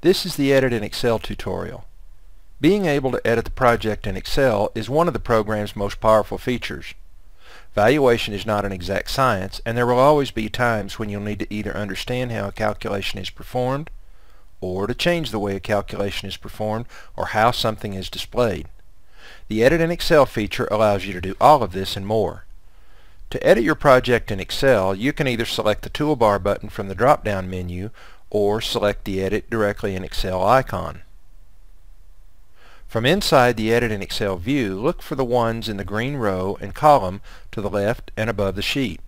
This is the Edit in Excel tutorial. Being able to edit the project in Excel is one of the program's most powerful features. Valuation is not an exact science, and there will always be times when you'll need to either understand how a calculation is performed, or to change the way a calculation is performed, or how something is displayed. The Edit in Excel feature allows you to do all of this and more. To edit your project in Excel, you can either select the toolbar button from the drop-down menu or select the Edit directly in Excel icon. From inside the Edit in Excel view, look for the ones in the green row and column to the left and above the sheet.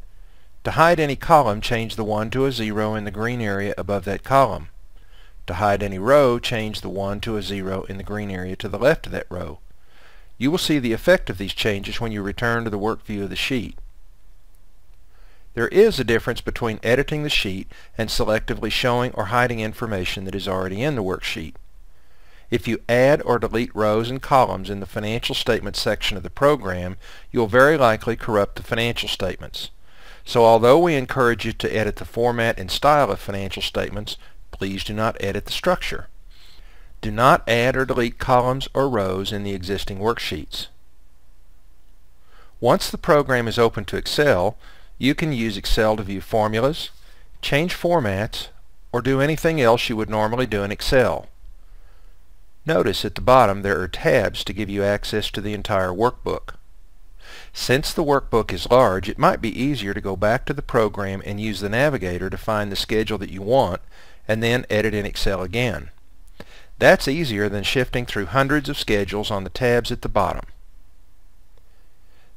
To hide any column, change the 1 to a 0 in the green area above that column. To hide any row, change the 1 to a 0 in the green area to the left of that row. You will see the effect of these changes when you return to the work view of the sheet. There is a difference between editing the sheet and selectively showing or hiding information that is already in the worksheet. If you add or delete rows and columns in the financial statements section of the program, you will very likely corrupt the financial statements. So although we encourage you to edit the format and style of financial statements, please do not edit the structure. Do not add or delete columns or rows in the existing worksheets. Once the program is open to Excel, you can use Excel to view formulas, change formats, or do anything else you would normally do in Excel. Notice at the bottom there are tabs to give you access to the entire workbook. Since the workbook is large, it might be easier to go back to the program and use the navigator to find the schedule that you want and then edit in Excel again. That's easier than shifting through hundreds of schedules on the tabs at the bottom.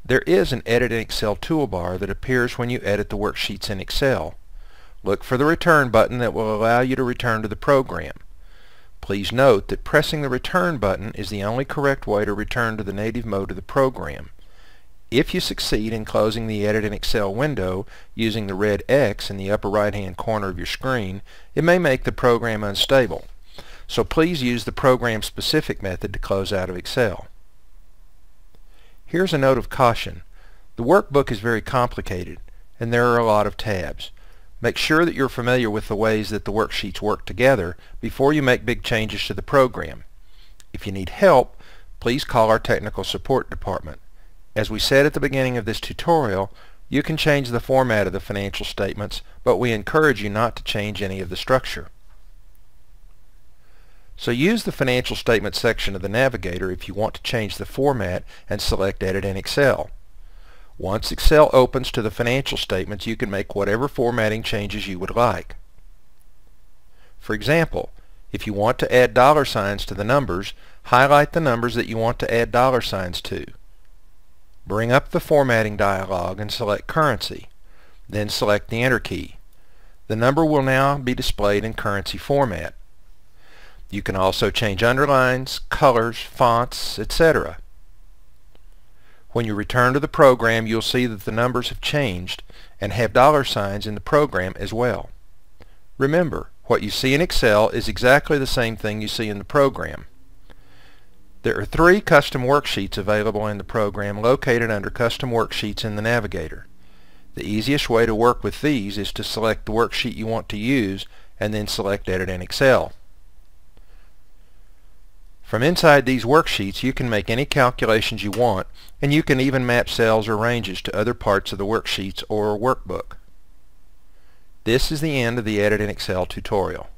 There is an Edit in Excel toolbar that appears when you edit the worksheets in Excel. Look for the Return button that will allow you to return to the program. Please note that pressing the Return button is the only correct way to return to the native mode of the program. If you succeed in closing the Edit in Excel window using the red X in the upper right-hand corner of your screen, it may make the program unstable. So please use the program-specific method to close out of Excel. Here's a note of caution. The workbook is very complicated, and there are a lot of tabs. Make sure that you're familiar with the ways that the worksheets work together before you make big changes to the program. If you need help, please call our technical support department. As we said at the beginning of this tutorial, you can change the format of the financial statements, but we encourage you not to change any of the structure. So use the financial statement section of the navigator if you want to change the format and select Edit in Excel. Once Excel opens to the financial statements, you can make whatever formatting changes you would like. For example, if you want to add dollar signs to the numbers, highlight the numbers that you want to add dollar signs to. Bring up the formatting dialog and select Currency. Then select the Enter key. The number will now be displayed in currency format. You can also change underlines, colors, fonts, etc. When you return to the program, you'll see that the numbers have changed and have dollar signs in the program as well. Remember, what you see in Excel is exactly the same thing you see in the program. There are 3 custom worksheets available in the program located under Custom Worksheets in the Navigator. The easiest way to work with these is to select the worksheet you want to use and then select Edit in Excel. From inside these worksheets, you can make any calculations you want, and you can even map cells or ranges to other parts of the worksheets or workbook. This is the end of the Edit in Excel tutorial.